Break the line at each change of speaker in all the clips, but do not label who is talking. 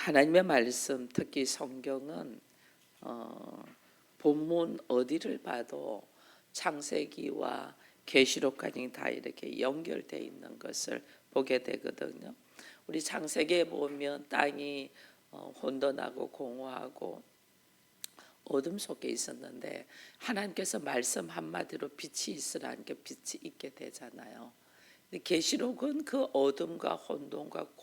하나님의 말씀, 특히 성경은 본문 어디를 봐도 창세기와 계시록까지 다 이렇게 연결되어 있는 것을 보게 되거든요. 우리 창세기에 보면 땅이 혼돈하고 공허하고 어둠 속에 있었는데 하나님께서 말씀 한마디로 빛이 있으라는 게 빛이 있게 되잖아요. 계시록은 그 어둠과 혼돈과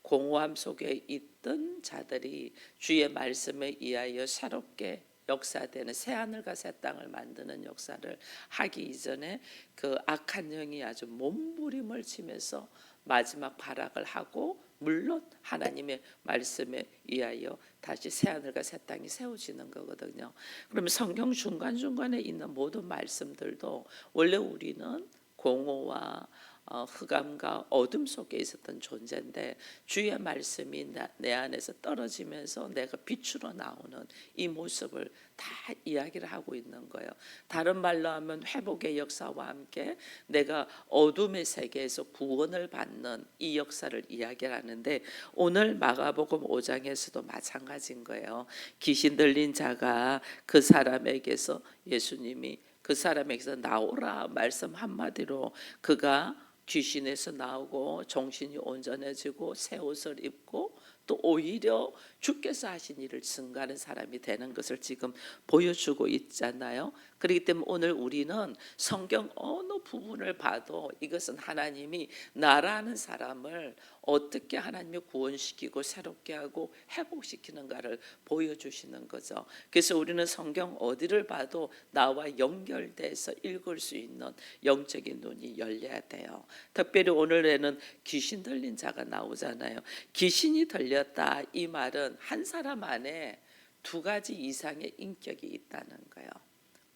공허함 속에 있던 자들이 주의 말씀에 의하여 새롭게 역사되는 새하늘과 새 땅을 만드는 역사를 하기 이전에 그 악한 영이 아주 몸부림을 치면서 마지막 발악을 하고 물론 하나님의 말씀에 의하여 다시 새하늘과 새 땅이 세워지는 거거든요. 그러면 성경 중간중간에 있는 모든 말씀들도 원래 우리는 공허와 흑암과 어둠 속에 있었던 존재인데 주의 말씀이 내 안에서 떨어지면서 내가 빛으로 나오는 이 모습을 다 이야기를 하고 있는 거예요. 다른 말로 하면 회복의 역사와 함께 내가 어둠의 세계에서 구원을 받는 이 역사를 이야기하는데 오늘 마가복음 5장에서도 마찬가지인 거예요. 귀신 들린 자가 그 사람에게서 예수님이 그 사람에게서 나오라 말씀 한마디로 그가 귀신에서 나오고 정신이 온전해지고 새 옷을 입고 또 오히려 주께서 하신 일을 증가하는 사람이 되는 것을 지금 보여주고 있잖아요. 그렇기 때문에 오늘 우리는 성경 어느 부분을 봐도 이것은 하나님이 나라는 사람을 어떻게 하나님이 구원시키고 새롭게 하고 회복시키는가를 보여주시는 거죠. 그래서 우리는 성경 어디를 봐도 나와 연결돼서 읽을 수 있는 영적인 눈이 열려야 돼요. 특별히 오늘에는 귀신 들린 자가 나오잖아요. 귀신이 들렸다 이 말은 한 사람 안에 두 가지 이상의 인격이 있다는 거예요.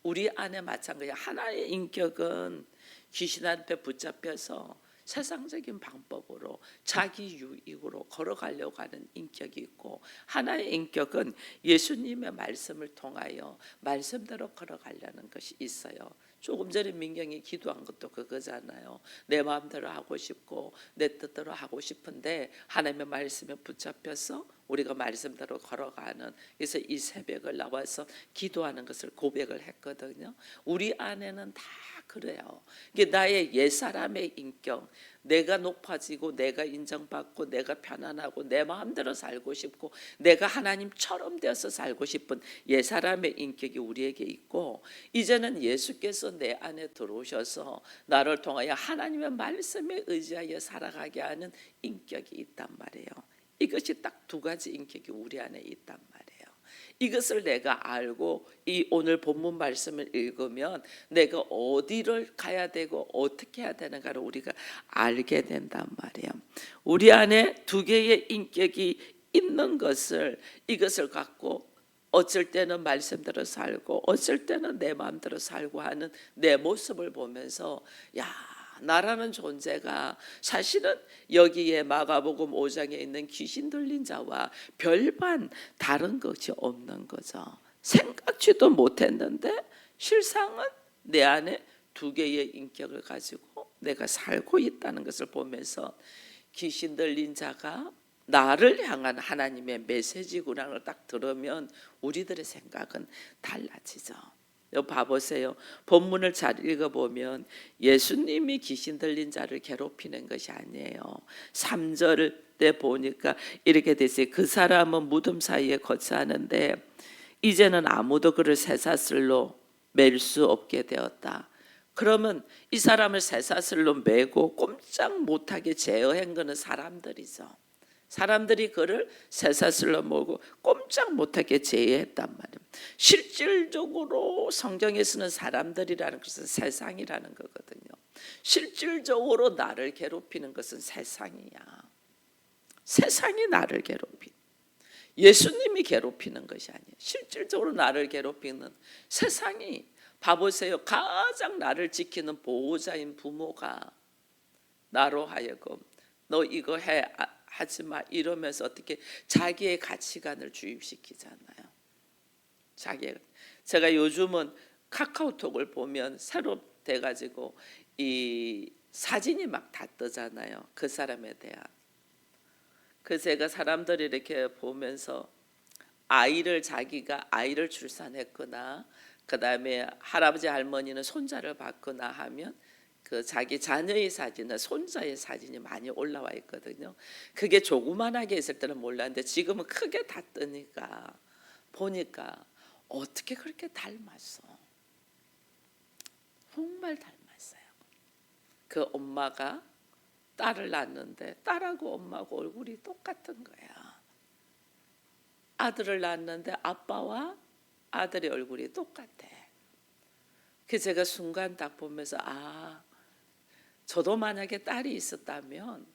우리 안에 마찬가지야. 하나의 인격은 귀신한테 붙잡혀서 세상적인 방법으로 자기 유익으로 걸어가려고 하는 인격이 있고 하나의 인격은 예수님의 말씀을 통하여 말씀대로 걸어가려는 것이 있어요. 조금 전에 민경이 기도한 것도 그거잖아요. 내 마음대로 하고 싶고 내 뜻대로 하고 싶은데 하나님의 말씀에 붙잡혀서 우리가 말씀대로 걸어가는, 그래서 이 새벽을 나와서 기도하는 것을 고백을 했거든요. 우리 안에는 다 그래요. 이게 나의 옛사람의 인격, 내가 높아지고 내가 인정받고 내가 편안하고 내 마음대로 살고 싶고 내가 하나님처럼 되어서 살고 싶은 옛사람의 인격이 우리에게 있고, 이제는 예수께서 내 안에 들어오셔서 나를 통하여 하나님의 말씀에 의지하여 살아가게 하는 인격이 있단 말이에요. 이것이 딱 두 가지 인격이 우리 안에 있단 말이에요. 이것을 내가 알고 이 오늘 본문 말씀을 읽으면 내가 어디를 가야 되고 어떻게 해야 되는가를 우리가 알게 된단 말이에요. 우리 안에 두 개의 인격이 있는 것을, 이것을 갖고 어쩔 때는 말씀대로 살고 어쩔 때는 내 마음대로 살고 하는 내 모습을 보면서 야, 나라는 존재가 사실은 여기에 마가복음 5장에 있는 귀신 들린 자와 별반 다른 것이 없는 거죠. 생각지도 못했는데 실상은 내 안에 두 개의 인격을 가지고 내가 살고 있다는 것을 보면서 귀신 들린 자가 나를 향한 하나님의 메시지구나를 딱 들으면 우리들의 생각은 달라지죠. 봐보세요. 본문을 잘 읽어보면 예수님이 귀신 들린 자를 괴롭히는 것이 아니에요. 3절 때 보니까 이렇게 됐어요. 그 사람은 무덤 사이에 거처하는데 이제는 아무도 그를 쇠사슬로 맬 수 없게 되었다. 그러면 이 사람을 쇠사슬로 매고 꼼짝 못하게 제어한 것은 사람들이죠. 사람들이 그를 쇠사슬로 몰고 꼼짝 못하게 제어했단 말이에요. 실질적으로 성경에서는 사람들이라는 것은 세상이라는 거거든요. 실질적으로 나를 괴롭히는 것은 세상이야. 세상이 나를 괴롭히, 예수님이 괴롭히는 것이 아니에요. 실질적으로 나를 괴롭히는 세상이, 봐보세요. 가장 나를 지키는 보호자인 부모가 나로 하여금 너 이거 해 하지마 이러면서 어떻게 자기의 가치관을 주입시키잖아요. 제가 요즘은 카카오톡을 보면 새로 돼가지고 이 사진이 막 다 뜨잖아요. 그 사람에 대한. 그 제가 사람들이 이렇게 보면서 자기가 아이를 출산했거나 그다음에 할아버지 할머니는 손자를 받거나 하면 그 자기 자녀의 사진은 손자의 사진이 많이 올라와 있거든요. 그게 조그만하게 있을 때는 몰랐는데 지금은 크게 다 뜨니까 보니까 어떻게 그렇게 닮았어. 정말 닮았어요. 그 엄마가 딸을 낳았는데 딸하고 엄마하고 얼굴이 똑같은 거야. 아들을 낳았는데 아빠와 아들의 얼굴이 똑같아. 그 제가 순간 딱 보면서 저도 만약에 딸이 있었다면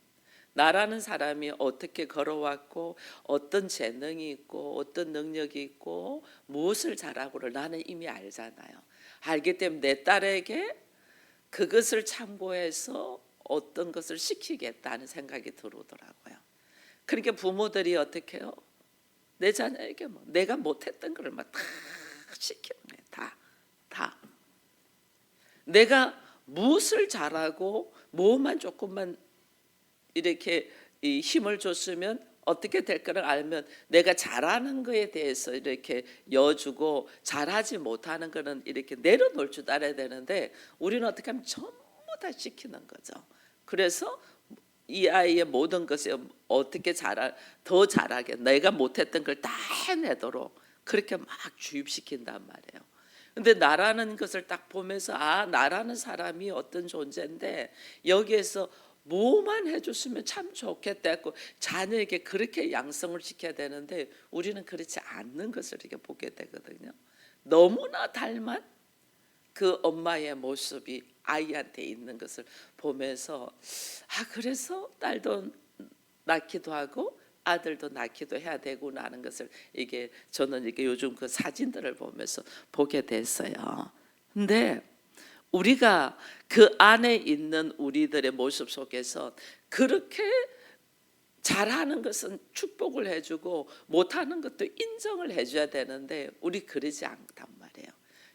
나라는 사람이 어떻게 걸어왔고 어떤 재능이 있고 어떤 능력이 있고 무엇을 잘하고를 나는 이미 알잖아요. 알기 때문에 내 딸에게 그것을 참고해서 어떤 것을 시키겠다는 생각이 들어오더라고요. 그러니까 부모들이 어떻게 해요? 내 자녀에게 내가 못했던 걸 막 다 시키는 거예요. 다. 내가 무엇을 잘하고 뭐만 조금만 이렇게 힘을 줬으면 어떻게 될 거를 알면 내가 잘하는 거에 대해서 이렇게 여주고 잘하지 못하는 거는 이렇게 내려놓을 줄 알아야 되는데 우리는 어떻게 하면 전부 다 시키는 거죠. 그래서 이 아이의 모든 것을 어떻게 더 잘하게 내가 못했던 걸 다 해내도록 그렇게 막 주입시킨단 말이에요. 근데 나라는 것을 딱 보면서 나라는 사람이 어떤 존재인데 여기에서 뭐만 해줬으면 참 좋겠다 했고 자녀에게 그렇게 양성을 시켜야 되는데 우리는 그렇지 않는 것을 이렇게 보게 되거든요. 너무나 닮은 그 엄마의 모습이 아이한테 있는 것을 보면서 그래서 딸도 낳기도 하고 아들도 낳기도 해야 되구나 하는 것을 이게 저는 이게 요즘 그 사진들을 보면서 보게 됐어요. 근데 우리가 그 안에 있는 우리들의 모습 속에서 그렇게 잘하는 것은 축복을 해주고 못하는 것도 인정을 해줘야 되는데 우리 그러지 않단 말이에요.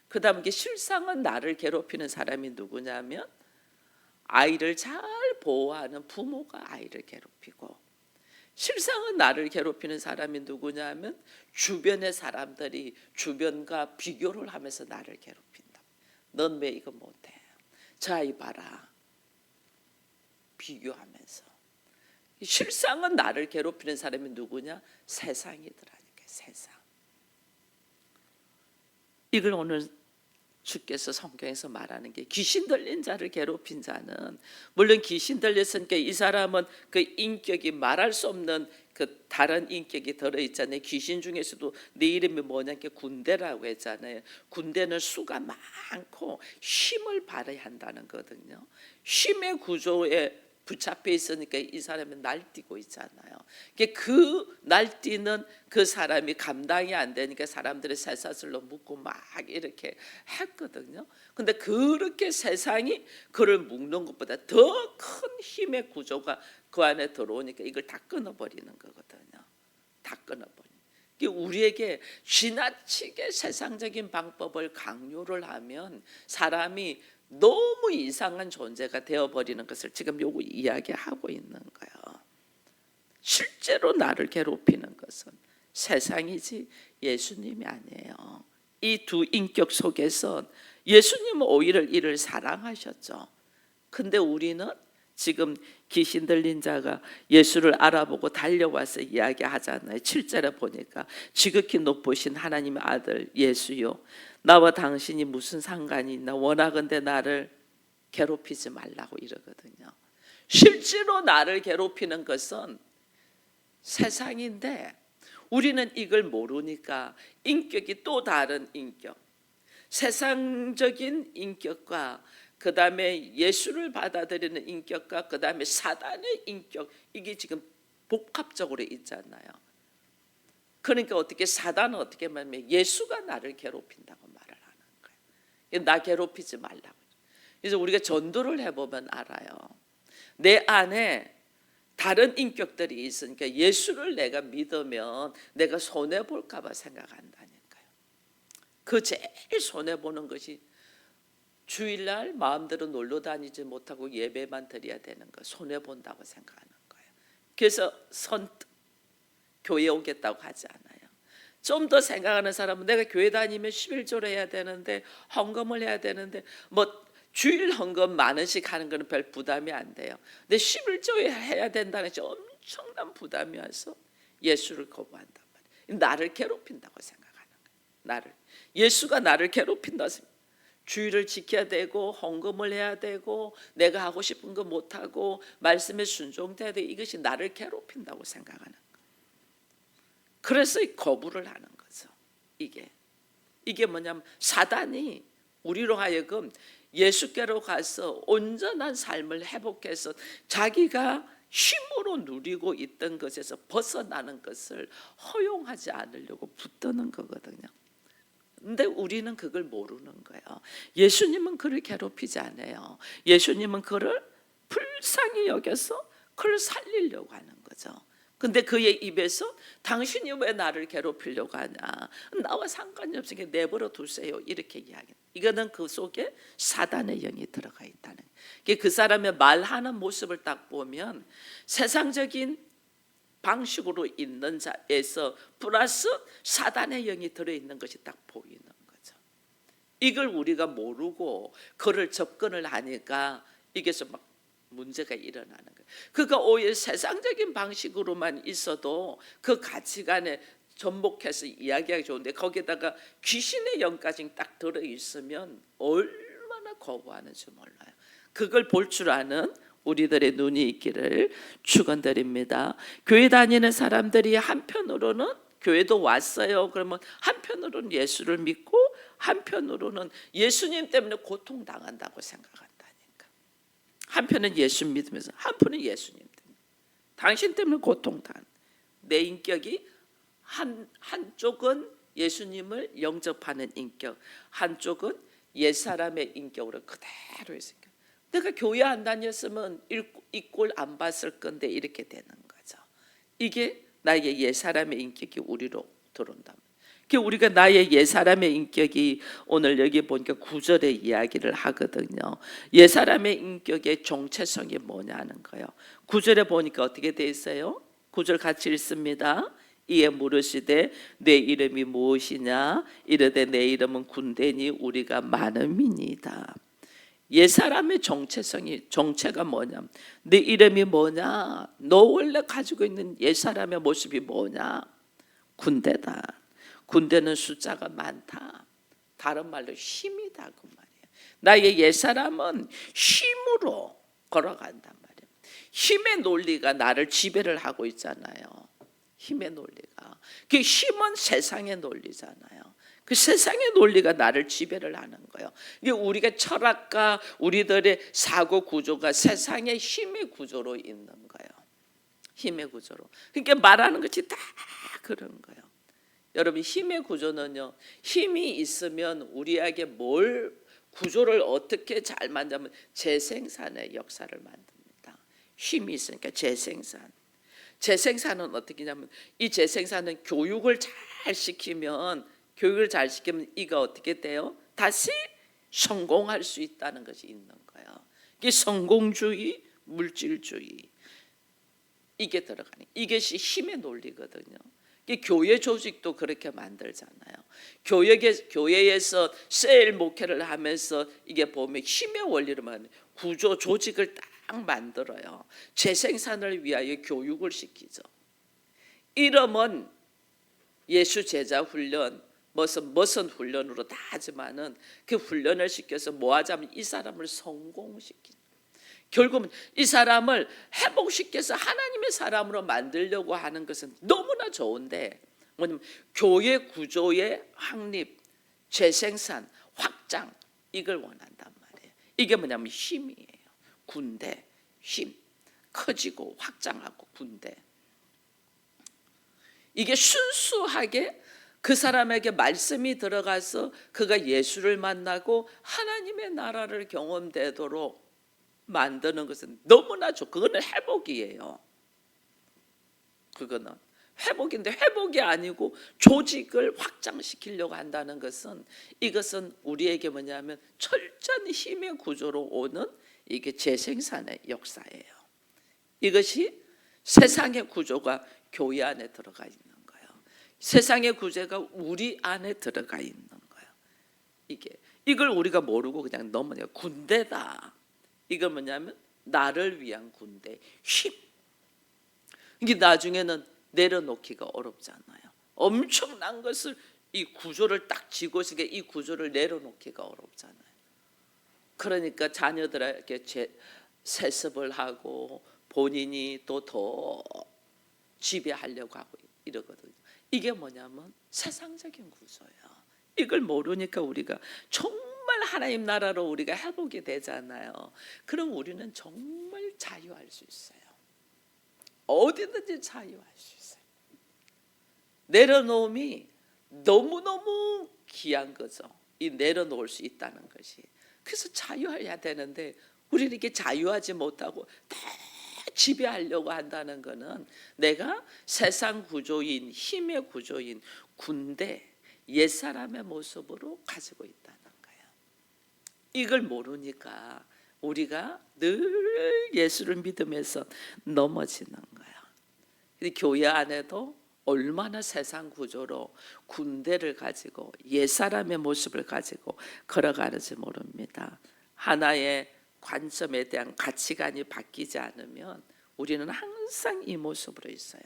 그 다음에 실상은 나를 괴롭히는 사람이 누구냐면 아이를 잘 보호하는 부모가 아이를 괴롭히고 실상은 나를 괴롭히는 사람이 누구냐면 주변의 사람들이 주변과 비교를 하면서 나를 괴롭힌다. 넌 왜 이거 못해? 저 아이 봐라. 비교하면서. 실상은 나를 괴롭히는 사람이 누구냐? 세상이더라니까. 세상. 이걸 오늘 주께서 성경에서 말하는 게 귀신 들린 자를 괴롭힌 자는 물론 귀신 들렸으니까 이 사람은 그 인격이 말할 수 없는 그 다른 인격이 들어있잖아요. 귀신 중에서도 내 이름이 뭐냐니까 군대라고 했잖아요. 군대는 수가 많고 힘을 발휘해야 한다는 거거든요. 힘의 구조에 붙잡혀 있으니까 이 사람은 날뛰고 있잖아요. 그 날뛰는 그 사람이 감당이 안 되니까 사람들이 쇠사슬로 묶고 막 이렇게 했거든요. 근데 그렇게 세상이 그를 묶는 것보다 더 큰 힘의 구조가 그 안에 들어오니까 이걸 다 끊어버리는 거거든요. 다 끊어버리는. 우리에게 지나치게 세상적인 방법을 강요를 하면 사람이 너무 이상한 존재가 되어버리는 것을 지금 요거 이야기하고 있는 거예요. 실제로 나를 괴롭히는 것은 세상이지 예수님이 아니에요. 이 두 인격 속에서 예수님은 오히려 이를 사랑하셨죠. 근데 우리는 지금 귀신 들린 자가 예수를 알아보고 달려와서 이야기하잖아요. 7절에 보니까 지극히 높으신 하나님의 아들 예수요, 나와 당신이 무슨 상관이 있나? 원하건대 나를 괴롭히지 말라고 이러거든요. 실제로 나를 괴롭히는 것은 세상인데 우리는 이걸 모르니까 인격이 또 다른 인격, 세상적인 인격과 그 다음에 예수를 받아들이는 인격과 그 다음에 사단의 인격, 이게 지금 복합적으로 있잖아요. 그러니까 어떻게 사단은 어떻게 말하면 예수가 나를 괴롭힌다고 말을 하는 거예요. 나 괴롭히지 말라고. 그래서 우리가 전도를 해보면 알아요. 내 안에 다른 인격들이 있으니까 예수를 내가 믿으면 내가 손해볼까 봐 생각한다니까요. 그 제일 손해보는 것이 주일날 마음대로 놀러 다니지 못하고 예배만 드려야 되는 거 손해본다고 생각하는 거예요. 그래서 교회 오겠다고 하지 않아요. 좀 더 생각하는 사람은 내가 교회 다니면 11조를 해야 되는데 헌금을 해야 되는데 뭐 주일 헌금 만 원씩 하는 거는 별 부담이 안 돼요. 근데 11조 해야 된다는 게 엄청난 부담이 와서 예수를 거부한단 말이에요. 나를 괴롭힌다고 생각하는 거예요. 예수가 나를 괴롭힌다고 생각해요. 주의를 지켜야 되고 헌금을 해야 되고 내가 하고 싶은 거 못하고 말씀에 순종돼야 되고 이것이 나를 괴롭힌다고 생각하는 거예요. 그래서 거부를 하는 거죠. 이게 뭐냐면 사단이 우리로 하여금 예수께로 가서 온전한 삶을 회복해서 자기가 힘으로 누리고 있던 것에서 벗어나는 것을 허용하지 않으려고 붙드는 거거든요. 근데 우리는 그걸 모르는 거예요. 예수님은 그를 괴롭히지 않아요. 예수님은 그를 불쌍히 여겨서 그를 살리려고 하는 거죠. 근데 그의 입에서 당신이 왜 나를 괴롭히려고 하냐, 나와 상관이 없으니까 내버려 두세요, 이렇게 이야기해요. 이거는 그 속에 사단의 영이 들어가 있다는 거예요. 그 사람의 말하는 모습을 딱 보면 세상적인 방식으로 있는 자에서 플러스 사단의 영이 들어있는 것이 딱 보이는 거죠. 이걸 우리가 모르고 그를 접근을 하니까 이게서 막 문제가 일어나는 거예요. 그가 오히려 세상적인 방식으로만 있어도 그 가치관에 접목해서 이야기하기 좋은데 거기다가 귀신의 영까지 딱 들어있으면 얼마나 거부하는지 몰라요. 그걸 볼 줄 아는 우리들의 눈이 있기를 축원드립니다. 교회 다니는 사람들이 한편으로는 교회도 왔어요. 그러면 한편으로는 예수를 믿고 한편으로는 예수님 때문에 고통당한다고 생각한다니까. 한편은 예수 믿으면서 한편은 예수님 때문에 당신 때문에 고통당한 내 인격이 한쪽은 예수님을 영접하는 인격, 한쪽은 옛사람의 인격으로 그대로 있으니까 내가 교회 안 다녔으면 이 꼴 안 봤을 건데 이렇게 되는 거죠. 이게 나의 옛사람의 인격이 우리로 들어온다. 우리가 나의 옛사람의 인격이 오늘 여기 보니까 9절의 이야기를 하거든요. 옛사람의 인격의 정체성이 뭐냐는 거예요. 9절에 보니까 어떻게 돼 있어요? 9절 같이 읽습니다. 이에 물으시되 내 이름이 무엇이냐? 이르되 내 이름은 군대니 우리가 많음이니이다. 옛사람의 정체가 뭐냐? 네 이름이 뭐냐? 너 원래 가지고 있는 옛사람의 모습이 뭐냐? 군대다. 군대는 숫자가 많다. 다른 말로 힘이다 그 말이에요. 나의 옛사람은 힘으로 걸어간단 말이에요. 힘의 논리가 나를 지배를 하고 있잖아요. 힘의 논리가. 그 힘은 세상의 논리잖아요. 그 세상의 논리가 나를 지배를 하는 거예요. 이게 우리가 철학과 우리들의 사고 구조가 세상의 힘의 구조로 있는 거예요. 힘의 구조로. 그러니까 말하는 것이 다 그런 거예요. 여러분 힘의 구조는요. 힘이 있으면 우리에게 뭘 구조를 어떻게 잘 만들면 재생산의 역사를 만듭니다. 힘이 있으니까 재생산은 어떻게 하냐면 이 재생산은 교육을 잘 시키면 이가 어떻게 돼요? 다시 성공할 수 있다는 것이 있는 거예요. 이게 성공주의, 물질주의 이게 들어가는 이것이 힘의 논리거든요. 교회 조직도 그렇게 만들잖아요. 교회에서 세일 목회를 하면서 이게 보면 힘의 원리로만 구조 조직을 딱 만들어요. 재생산을 위하여 교육을 시키죠. 이름은 예수 제자 훈련, 무슨 훈련으로 다 하지만은 그 훈련을 시켜서 뭐 하자면 이 사람을 성공시키죠. 결국은 이 사람을 회복시켜서 하나님의 사람으로 만들려고 하는 것은 너무나 좋은데 뭐냐면 교회 구조의 확립, 재생산, 확장 이걸 원한단 말이에요. 이게 뭐냐면 힘이에요. 군대, 힘, 커지고 확장하고 군대. 이게 순수하게 그 사람에게 말씀이 들어가서 그가 예수를 만나고 하나님의 나라를 경험되도록 만드는 것은 너무나 그거는 회복이에요. 그거는 회복인데 회복이 아니고 조직을 확장시키려고 한다는 것은 이것은 우리에게 뭐냐면 철저한 힘의 구조로 오는 이게 재생산의 역사예요. 이것이 세상의 구조가 교회 안에 들어가 있는 거예요. 세상의 구제가 우리 안에 들어가 있는 거예요. 이걸 우리가 모르고 그냥 넘어요. 군대다. 이건 뭐냐면 나를 위한 군대, 힘. 이게 나중에는 내려놓기가 어렵잖아요. 엄청난 것을 이 구조를 딱 쥐고 있으니까 이 구조를 내려놓기가 어렵잖아요. 그러니까 자녀들에게 세습을 하고 본인이 또 더 지배하려고 하고 이러거든요. 이게 뭐냐면 세상적인 구조예요. 이걸 모르니까 우리가 정말 하나님 나라로 우리가 해보게 되잖아요. 그럼 우리는 정말 자유할 수 있어요. 어디든지 자유할 수 있어요. 내려놓음이 너무너무 귀한 거죠. 이 내려놓을 수 있다는 것이. 그래서 자유해야 되는데 우리는 이렇게 자유하지 못하고 다 지배하려고 한다는 것은 내가 세상 구조인, 힘의 구조인 군대, 옛사람의 모습으로 가지고 있다는 거예요. 이걸 모르니까 우리가 늘 예수를 믿으면서 넘어지는 거예요. 교회 안에도 얼마나 세상 구조로 군대를 가지고 옛사람의 모습을 가지고 걸어가는지 모릅니다. 하나의 관점에 대한 가치관이 바뀌지 않으면 우리는 항상 이 모습으로 있어요.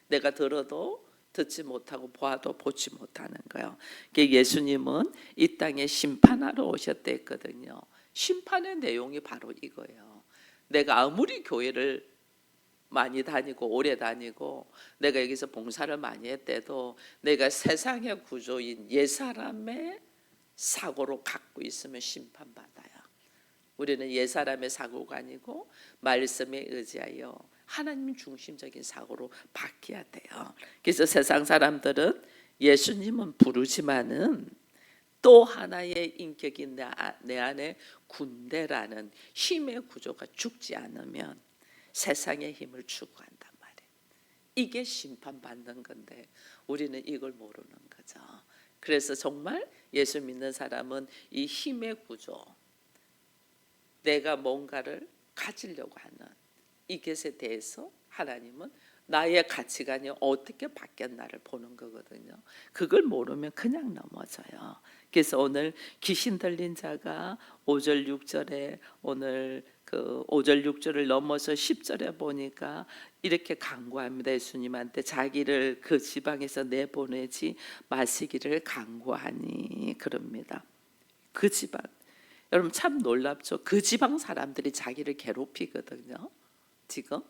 내가 들어도 듣지 못하고 보아도 보지 못하는 거예요. 예수님은 이 땅에 심판하러 오셨댔거든요. 심판의 내용이 바로 이거예요. 내가 아무리 교회를 많이 다니고 오래 다니고 내가 여기서 봉사를 많이 했대도 내가 세상의 구조인 옛사람의 사고로 갖고 있으면 심판받아요. 우리는 옛사람의 사고가 아니고 말씀에 의지하여 하나님 중심적인 사고로 바뀌어야 돼요. 그래서 세상 사람들은 예수님은 부르지만은 또 하나의 인격이 내 안에 군대라는 힘의 구조가 죽지 않으면 세상의 힘을 추구한단 말이에요. 이게 심판받는 건데 우리는 이걸 모르는 거죠. 그래서 정말 예수 믿는 사람은 이 힘의 구조, 내가 뭔가를 가지려고 하는 이것에 대해서 하나님은 나의 가치관이 어떻게 바뀌었나를 보는 거거든요. 그걸 모르면 그냥 넘어져요. 그래서 오늘 귀신 들린 자가 5절 6절에 오늘 그 5절 6절을 넘어서 10절에 보니까 이렇게 간구합니다. 예수님한테 자기를 그 지방에서 내보내지 마시기를 간구하니 그럽니다. 그 지방, 여러분 참 놀랍죠. 그 지방 사람들이 자기를 괴롭히거든요. 지금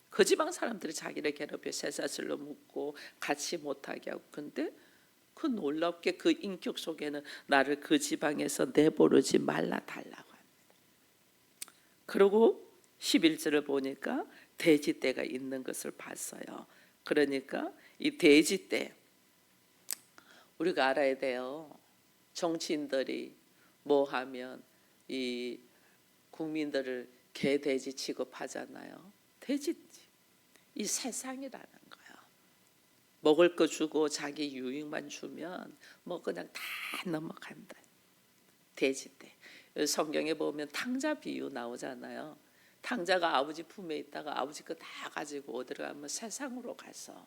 그 지방 사람들이 자기를 괴롭혀 쇠사슬로 묶고 같이 못하게 하고. 근데 그 놀랍게 그 인격 속에는 나를 그 지방에서 내보내지 말라 달라고 합니다. 그리고 11절을 보니까 돼지떼가 있는 것을 봤어요. 그러니까 이 돼지떼, 우리가 알아야 돼요. 정치인들이 뭐 하면 이 국민들을 개 돼지 취급하잖아요. 돼지, 이 세상이라는 거예요. 먹을 거 주고 자기 유익만 주면 뭐 그냥 다 넘어간다. 돼지떼. 성경에 보면 탕자 비유 나오잖아요. 탕자가 아버지 품에 있다가 아버지 거 다 가지고 어디로 가면 세상으로 가서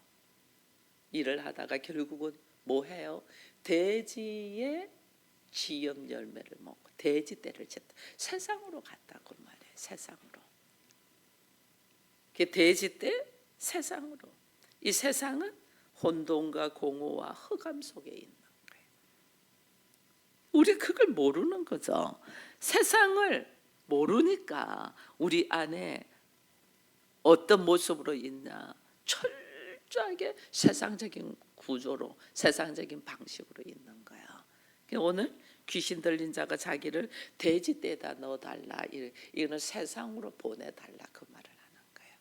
일을 하다가 결국은 뭐 해요? 돼지의 지엽 열매를 먹고 돼지떼를 쳤다. 세상으로 갔다고 말해요. 세상으로. 그 돼지떼 세상으로. 이 세상은 혼돈과 공허와 흑암 속에 있는 거예요. 우리 그걸 모르는 거죠. 세상을 모르니까 우리 안에 어떤 모습으로 있냐, 철저하게 세상적인 구조로, 세상적인 방식으로 있는 거야. 오늘 귀신 들린 자가 자기를 돼지떼에다 넣어달라, 이거는 세상으로 보내달라 그 말을 하는 거예요.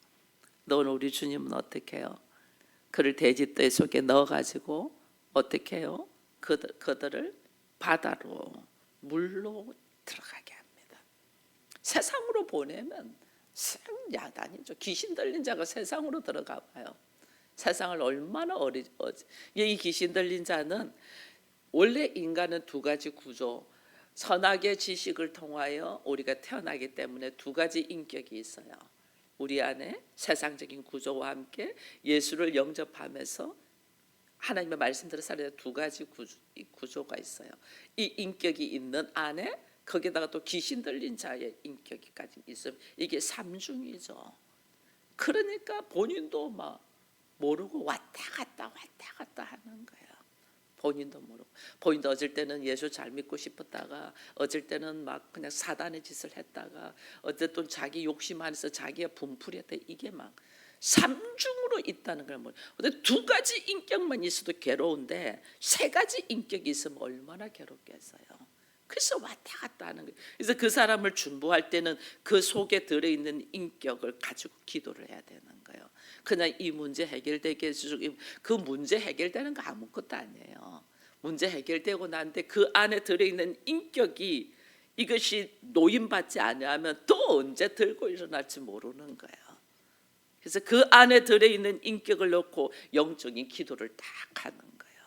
너는 우리 주님은 어떻게 해요? 그를 돼지떼 속에 넣어가지고 어떻게 해요? 그들을 바다로, 물로 들어가게 합니다. 세상으로 보내면 야단이죠. 귀신 들린 자가 세상으로 들어가 봐요. 세상을 얼마나 이 귀신 들린 자는 원래 인간은 두 가지 구조, 선악의 지식을 통하여 우리가 태어나기 때문에 두 가지 인격이 있어요. 우리 안에 세상적인 구조와 함께 예수를 영접하면서 하나님의 말씀대로 살아야 두 가지 구조가 있어요. 이 인격이 있는 안에 거기다가 또 귀신 들린 자의 인격이까지 있으면 이게 삼중이죠. 그러니까 본인도 막 모르고 왔다 갔다 하는 거예요. 본인도 모르고. 본인도 어쩔 때는 예수 잘 믿고 싶었다가 어쩔 때는 막 그냥 사단의 짓을 했다가 어쨌든 자기 욕심 안에서 자기가 분풀이했다. 이게 막 삼중으로 있다는 걸 모르고. 근데 두 가지 인격만 있어도 괴로운데 세 가지 인격이 있으면 얼마나 괴롭겠어요. 그래서 왔다 갔다 하는 거예요. 그래서 그 사람을 중보할 때는 그 속에 들어있는 인격을 가지고 기도를 해야 되는 거예요. 그냥 이 문제 해결되게 해주고, 그 문제 해결되는 거 아무것도 아니에요. 문제 해결되고 난데 그 안에 들어있는 인격이 이것이 노인받지 않으면 또 언제 들고 일어날지 모르는 거예요. 그래서 그 안에 들어있는 인격을 놓고 영적인 기도를 딱 하는 거예요.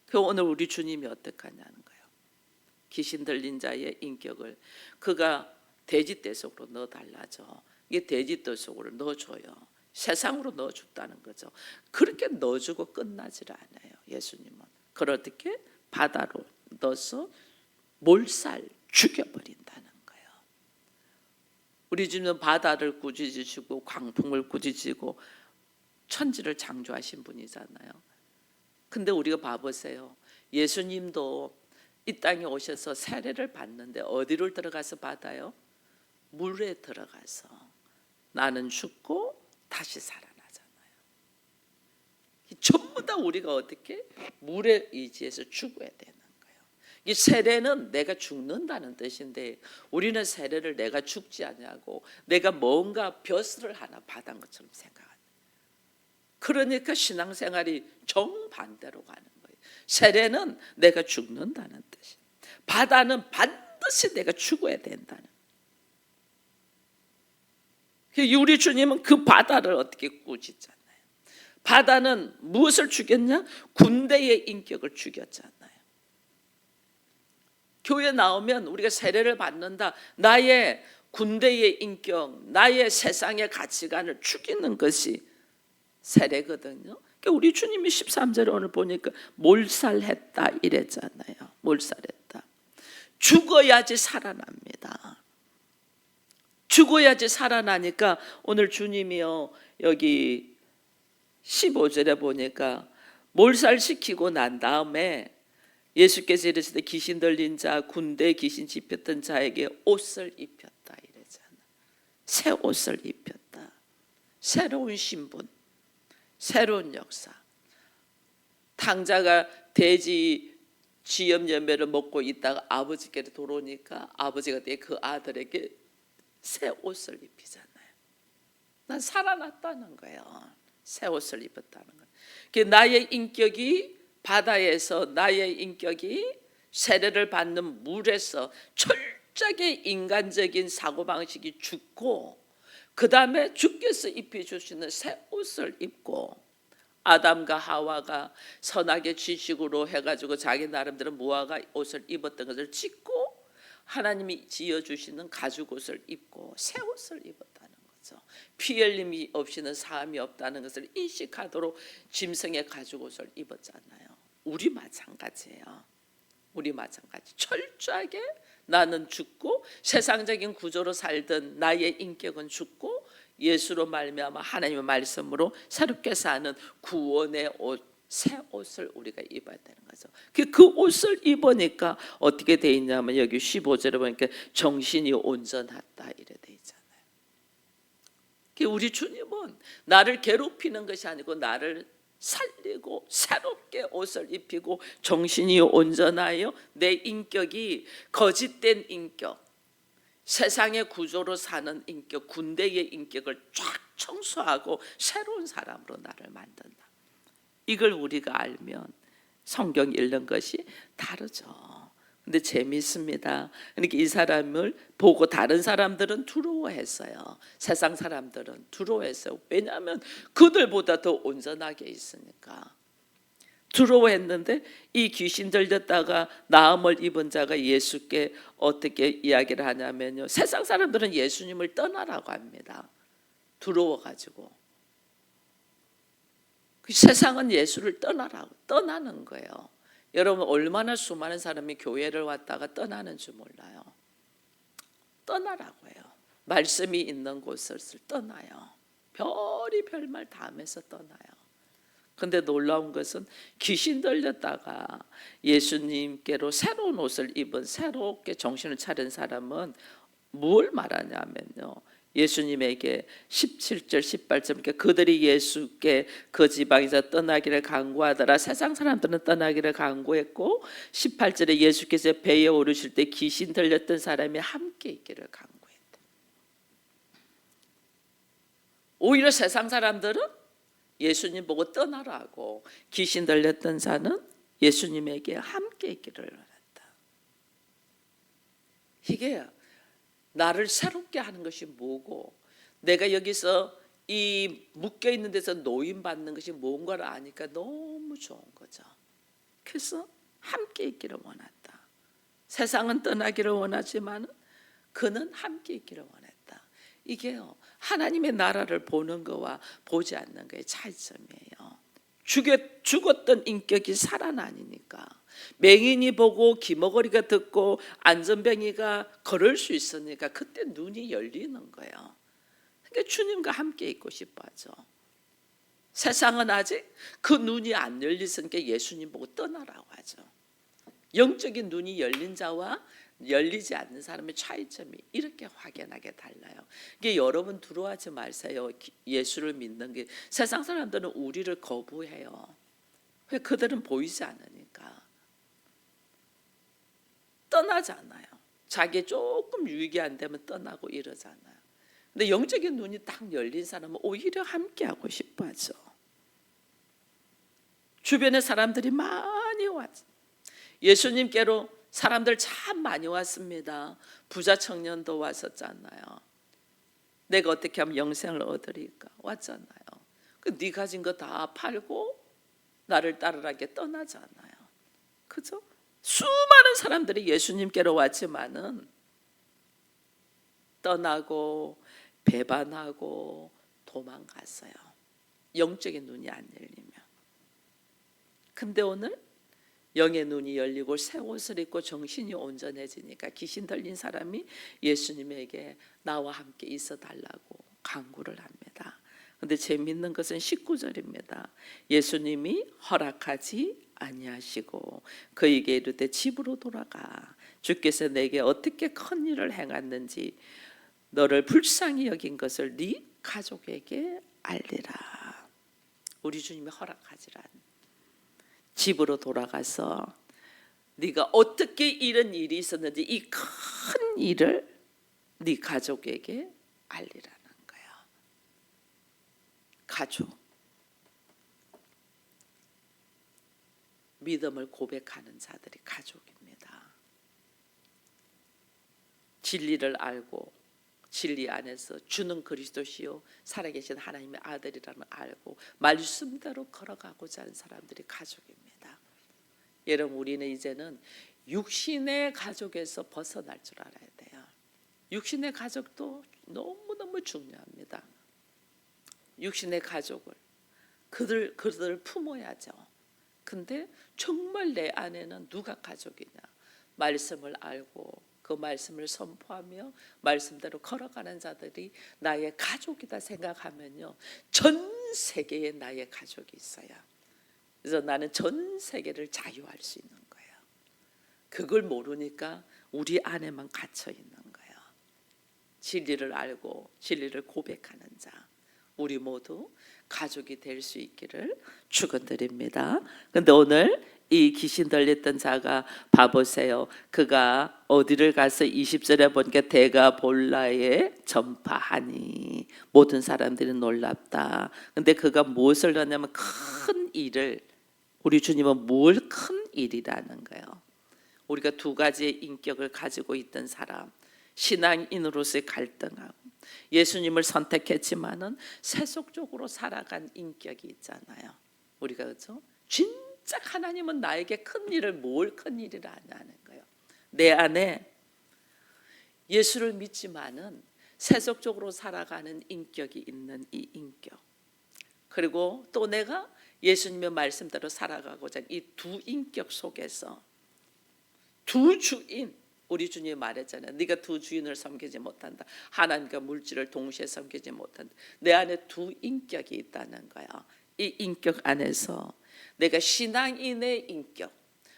그 오늘 우리 주님이 어떻게 하냐는 거예요. 귀신 들린 자의 인격을 그가 돼지떼 속으로 넣어달라죠. 이게 돼지떼 속으로 넣어줘요. 세상으로 넣어줬다는 거죠. 그렇게 넣어주고 끝나질 않아요. 예수님은 그걸 어떻게 바다로 넣어서 몰살 죽여버린다는 거예요. 우리 주님은 바다를 꾸짖으시고 광풍을 꾸짖으시고 천지를 창조하신 분이잖아요. 근데 우리가 봐보세요. 예수님도 이 땅에 오셔서 세례를 받는데 어디를 들어가서 받아요? 물에 들어가서 나는 죽고 다시 살아나잖아요. 전부 다 우리가 어떻게 물에 의지해서 죽어야 되는 거예요. 이 세례는 내가 죽는다는 뜻인데 우리는 세례를 내가 죽지 않냐고 내가 뭔가 벼슬을 하나 받은 것처럼 생각합니다. 그러니까 신앙생활이 정반대로 가는 거예요. 세례는 내가 죽는다는 뜻이에요. 바다는 반드시 내가 죽어야 된다는. 우리 주님은 그 바다를 어떻게 꾸짖잖아요. 바다는 무엇을 죽였냐? 군대의 인격을 죽였잖아요. 교회 나오면 우리가 세례를 받는다. 나의 군대의 인격, 나의 세상의 가치관을 죽이는 것이 세례거든요. 우리 주님이 13절에 오늘 보니까 몰살했다 이랬잖아요. 몰살했다. 죽어야지 살아납니다. 죽어야지 살아나니까 오늘 주님이요 여기 15절에 보니까 몰살시키고 난 다음에 예수께서 이르시되 귀신 들린 자 군대 귀신 집혔던 자에게 옷을 입혔다 이랬잖아. 새 옷을 입혔다. 새로운 신분, 새로운 역사. 탕자가 돼지 쥐염 열매를 먹고 있다가 아버지께로 돌아오니까 아버지가 그 아들에게 새 옷을 입히잖아요. 난 살아났다는 거예요. 새 옷을 입었다는 거예요. 나의 인격이 바다에서 나의 인격이 세례를 받는 물에서 철저하게 인간적인 사고방식이 죽고 그 다음에 주께서 입혀주시는 새 옷을 입고 아담과 하와가 선악의 지식으로 해가지고 자기 나름대로 무화과 옷을 입었던 것을 짓고 하나님이 지어주시는 가죽 옷을 입고 새 옷을 입었다는 거죠. 피 흘림이 없이는 사함이 없다는 것을 인식하도록 짐승의 가죽 옷을 입었잖아요. 우리 마찬가지예요. 우리 마찬가지. 철저하게 나는 죽고 세상적인 구조로 살던 나의 인격은 죽고 예수로 말미암아 하나님의 말씀으로 새롭게 사는 구원의 옷, 새 옷을 우리가 입어야 되는 거죠. 그 옷을 입으니까 어떻게 돼 있냐면 여기 15절에 보니까 정신이 온전하다 이래 돼 있잖아요. 우리 주님은 나를 괴롭히는 것이 아니고 나를 살리고 새롭게 옷을 입히고 정신이 온전하여 내 인격이 거짓된 인격, 세상의 구조로 사는 인격, 군대의 인격을 쫙 청소하고 새로운 사람으로 나를 만든다. 이걸 우리가 알면 성경 읽는 것이 다르죠. 근데 재미있습니다. 그러니까 이 사람을 보고 다른 사람들은 두려워했어요. 세상 사람들은 두려워했어요. 왜냐하면 그들보다 더 온전하게 있으니까. 두려워했는데 이 귀신 들렸다가 나음을 입은 자가 예수께 어떻게 이야기를 하냐면요. 세상 사람들은 예수님을 떠나라고 합니다. 두려워가지고 그 세상은 예수를 떠나는 거예요. 여러분 얼마나 수많은 사람이 교회를 왔다가 떠나는 줄 몰라요. 떠나라고 해요. 말씀이 있는 곳을 떠나요. 별이 별말 다 하면서 떠나요. 근데 놀라운 것은 귀신 들렸다가 예수님께로 새로운 옷을 입은 새롭게 정신을 차린 사람은 뭘 말하냐면요. 예수님에게 17절 18절 그들이 예수께 그 지방에서 떠나기를 간구하더라. 세상 사람들은 떠나기를 간구했고 18절에 예수께서 배에 오르실 때 귀신 들렸던 사람이 함께 있기를 간구했다. 오히려 세상 사람들은 예수님 보고 떠나라고, 귀신 들렸던 자는 예수님에게 함께 있기를 원했다. 이게 나를 새롭게 하는 것이 뭐고, 내가 여기서 이 묶여 있는 데서 노임 받는 것이 뭔가를 아니까 너무 좋은 거죠. 그래서 함께 있기를 원했다. 세상은 떠나기를 원하지만 그는 함께 있기를 원했다. 이게요, 하나님의 나라를 보는 거와 보지 않는 거의 차이점이에요. 죽었던 인격이 살아나니까. 맹인이 보고 기머거리가 듣고 안전뱅이가 걸을 수 있으니까 그때 눈이 열리는 거예요. 그러니까 주님과 함께 있고 싶어하죠. 세상은 아직 그 눈이 안 열리으니까 예수님 보고 떠나라고 하죠. 영적인 눈이 열린 자와 열리지 않는 사람의 차이점이 이렇게 확연하게 달라요. 이게 여러분 두려워하지 마세요. 예수를 믿는 게, 세상 사람들은 우리를 거부해요. 왜? 그들은 보이지 않으니까. 떠나잖아요. 자기 조금 유익이 안 되면 떠나고 이러잖아요. 근데 영적인 눈이 딱 열린 사람은 오히려 함께하고 싶어하죠. 주변에 사람들이 많이 왔죠. 예수님께로 사람들 참 많이 왔습니다. 부자 청년도 왔었잖아요. 내가 어떻게 하면 영생을 얻으리까 왔잖아요. 네 가진 거 다 팔고 나를 따르라게 떠나잖아요. 그죠? 수많은 사람들이 예수님께로 왔지만은 떠나고 배반하고 도망갔어요. 영적인 눈이 안 열리면. 근데 오늘 영의 눈이 열리고 새 옷을 입고 정신이 온전해지니까 귀신 들린 사람이 예수님에게 나와 함께 있어 달라고 간구를 합니다. 그런데 재미있는 것은 19절입니다. 예수님이 허락하지 아니하시고 그에게 이르되 집으로 돌아가. 주께서 내게 어떻게 큰 일을 행했는지 너를 불쌍히 여긴 것을 네 가족에게 알리라. 우리 주님이 허락하지라. 집으로 돌아가서 네가 어떻게 이런 일이 있었는지 이 큰 일을 네 가족에게 알리라는 거야. 가족. 믿음을 고백하는 자들이 가족입니다. 진리를 알고 진리 안에서 주는 그리스도시요 살아계신 하나님의 아들이라는 알고 말씀대로 걸어가고자 하는 사람들이 가족입니다. 여러분, 우리는 이제는 육신의 가족에서 벗어날 줄 알아야 돼요. 육신의 가족도 너무너무 중요합니다. 육신의 가족을 그들을 품어야죠. 근데 정말 내 안에는 누가 가족이냐? 말씀을 알고 그 말씀을 선포하며 말씀대로 걸어가는 자들이 나의 가족이다 생각하면요, 전 세계에 나의 가족이 있어요. 그래서 나는 전 세계를 자유할 수 있는 거예요. 그걸 모르니까 우리 안에만 갇혀 있는 거예요. 진리를 알고 진리를 고백하는 자, 우리 모두 가족이 될 수 있기를 축원드립니다. 그런데 오늘 이 귀신 들렸던 자가 봐보세요. 그가 어디를 가서 20절에 보니까 데가볼라에 전파하니 모든 사람들이 놀랍다. 근데 그가 무엇을 하냐면 큰 일을, 우리 주님은 뭘 큰 일이라는 거예요. 우리가 두 가지의 인격을 가지고 있던 사람, 신앙인으로서의 갈등하고 예수님을 선택했지만은 세속적으로 살아간 인격이 있잖아요. 우리가 그렇죠? 진짜 하나님은 나에게 큰 일을 뭘 큰 일이라 하냐는 거예요. 내 안에 예수를 믿지만은 세속적으로 살아가는 인격이 있는 이 인격, 그리고 또 내가 예수님의 말씀대로 살아가고자 하는 이 두 인격 속에서 두 주인, 우리 주님이 말했잖아요. 네가 두 주인을 섬기지 못한다. 하나님과 물질을 동시에 섬기지 못한다. 내 안에 두 인격이 있다는 거야. 이 인격 안에서 내가 신앙인의 인격,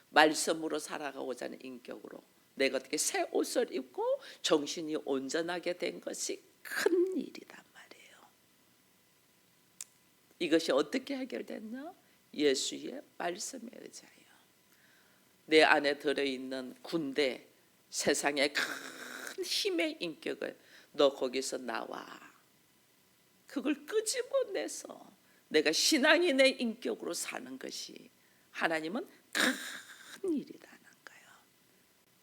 말씀으로 살아가고자 하는 인격으로 내가 어떻게 새 옷을 입고 정신이 온전하게 된 것이 큰 일이란 말이에요. 이것이 어떻게 해결됐나? 예수의 말씀에 의지하여. 내 안에 들어있는 군대, 세상의 큰 힘의 인격을 너 거기서 나와. 그걸 끄집어내서 내가 신앙인의 인격으로 사는 것이 하나님은 큰 일이라는 거예요.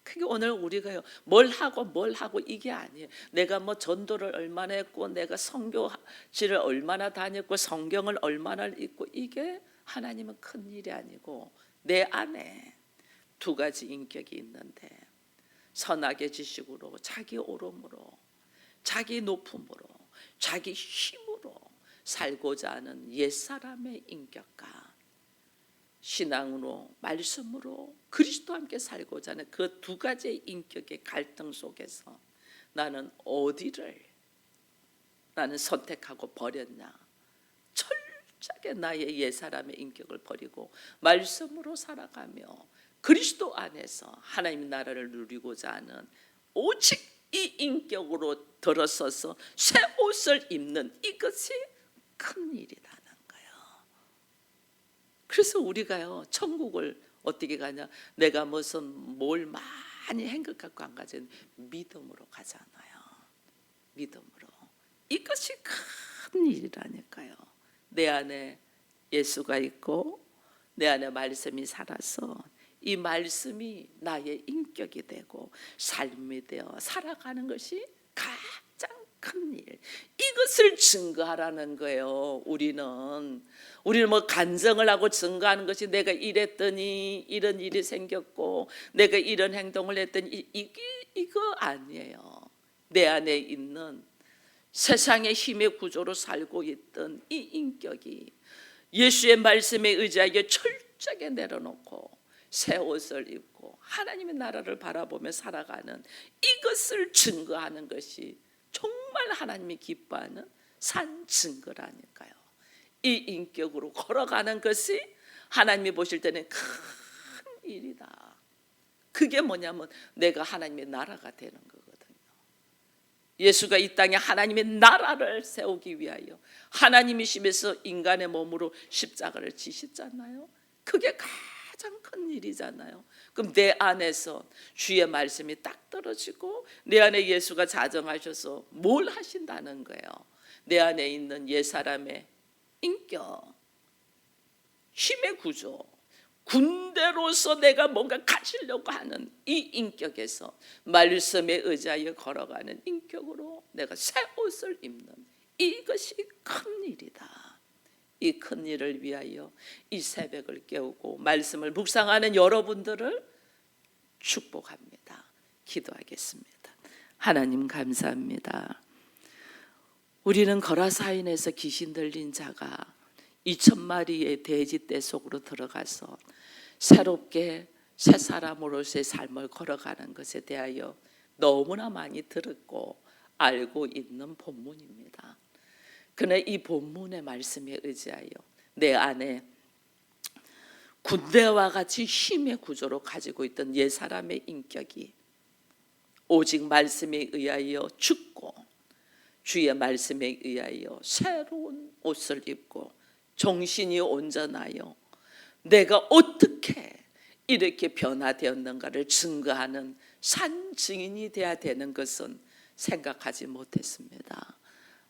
그게 오늘 우리가요, 뭘 하고 이게 아니에요. 내가 뭐 전도를 얼마나 했고, 내가 선교지를 얼마나 다녔고, 성경을 얼마나 읽고, 이게 하나님은 큰 일이 아니고 내 안에 두 가지 인격이 있는데, 선악의 지식으로, 자기 오름으로, 자기 높음으로, 자기 힘으로 살고자 하는 옛사람의 인격과 신앙으로, 말씀으로 그리스도와 함께 살고자 하는 그 두 가지의 인격의 갈등 속에서 나는 어디를 나는 선택하고 버렸나? 철저하게 나의 옛사람의 인격을 버리고 말씀으로 살아가며 그리스도 안에서 하나님의 나라를 누리고자 하는 오직 이 인격으로 들어서서 새 옷을 입는 이것이 큰 일이라는 거예요. 그래서 우리가요, 천국을 어떻게 가냐? 내가 무슨 뭘 많이 행것 갖고 안 가지, 믿음으로 가잖아요. 믿음으로. 이것이 큰 일이라니까요. 내 안에 예수가 있고 내 안에 말씀이 살아서 이 말씀이 나의 인격이 되고 삶이 되어 살아가는 것이 가장 큰 일. 이것을 증거하라는 거예요. 우리는 뭐 간증을 하고 증거하는 것이 내가 이랬더니 이런 일이 생겼고 내가 이런 행동을 했더니 이거 아니에요. 내 안에 있는 세상의 힘의 구조로 살고 있던 이 인격이 예수의 말씀에 의지하여 철저하게 내려놓고 새 옷을 입고 하나님의 나라를 바라보며 살아가는 이것을 증거하는 것이 정말 하나님이 기뻐하는 산 증거라니까요. 이 인격으로 걸어가는 것이 하나님이 보실 때는 큰 일이다. 그게 뭐냐면 내가 하나님의 나라가 되는 거거든요. 예수가 이 땅에 하나님의 나라를 세우기 위하여 하나님이시면서 인간의 몸으로 십자가를 지셨잖아요. 그게 가장 큰 일이잖아요. 그럼 내 안에서 주의 말씀이 딱 떨어지고 내 안에 예수가 자정하셔서 뭘 하신다는 거예요. 내 안에 있는 옛사람의 인격, 힘의 구조, 군대로서 내가 뭔가 가지려고 하는 이 인격에서 말씀에 의지하여 걸어가는 인격으로 내가 새 옷을 입는 이것이 큰 일이다. 이 큰 일을 위하여 이 새벽을 깨우고 말씀을 묵상하는 여러분들을 축복합니다. 기도하겠습니다. 하나님 감사합니다. 우리는 거라사인에서 귀신 들린 자가 2,000마리의 돼지떼 속으로 들어가서 새롭게 새 사람으로서의 삶을 걸어가는 것에 대하여 너무나 많이 들었고 알고 있는 본문입니다. 그러나 이 본문의 말씀에 의지하여 내 안에 군대와 같이 힘의 구조로 가지고 있던 옛사람의 인격이 오직 말씀에 의하여 죽고 주의 말씀에 의하여 새로운 옷을 입고 정신이 온전하여 내가 어떻게 이렇게 변화되었는가를 증거하는 산 증인이 되어야 되는 것은 생각하지 못했습니다.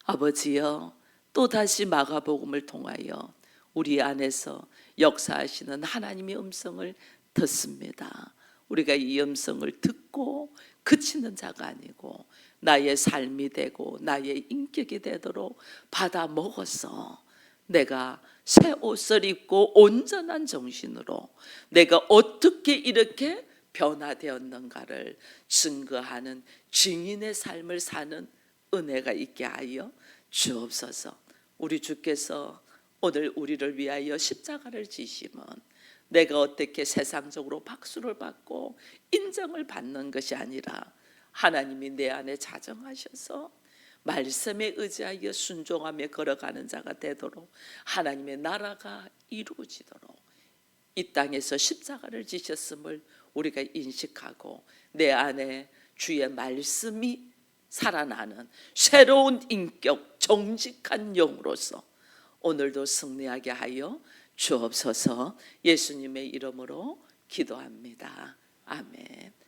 아버지여, 또다시 마가복음을 통하여 우리 안에서 역사하시는 하나님의 음성을 듣습니다. 우리가 이 음성을 듣고 그치는 자가 아니고 나의 삶이 되고 나의 인격이 되도록 받아 먹어서 내가 새 옷을 입고 온전한 정신으로 내가 어떻게 이렇게 변화되었는가를 증거하는 증인의 삶을 사는 은혜가 있게 하여 주옵소서. 우리 주께서 오늘 우리를 위하여 십자가를 지시면 내가 어떻게 세상적으로 박수를 받고 인정을 받는 것이 아니라 하나님이 내 안에 자정하셔서 말씀에 의지하여 순종하며 걸어가는 자가 되도록 하나님의 나라가 이루어지도록 이 땅에서 십자가를 지셨음을 우리가 인식하고 내 안에 주의 말씀이 살아나는 새로운 인격 정직한 영으로서 오늘도 승리하게 하여 주옵소서. 예수님의 이름으로 기도합니다. 아멘.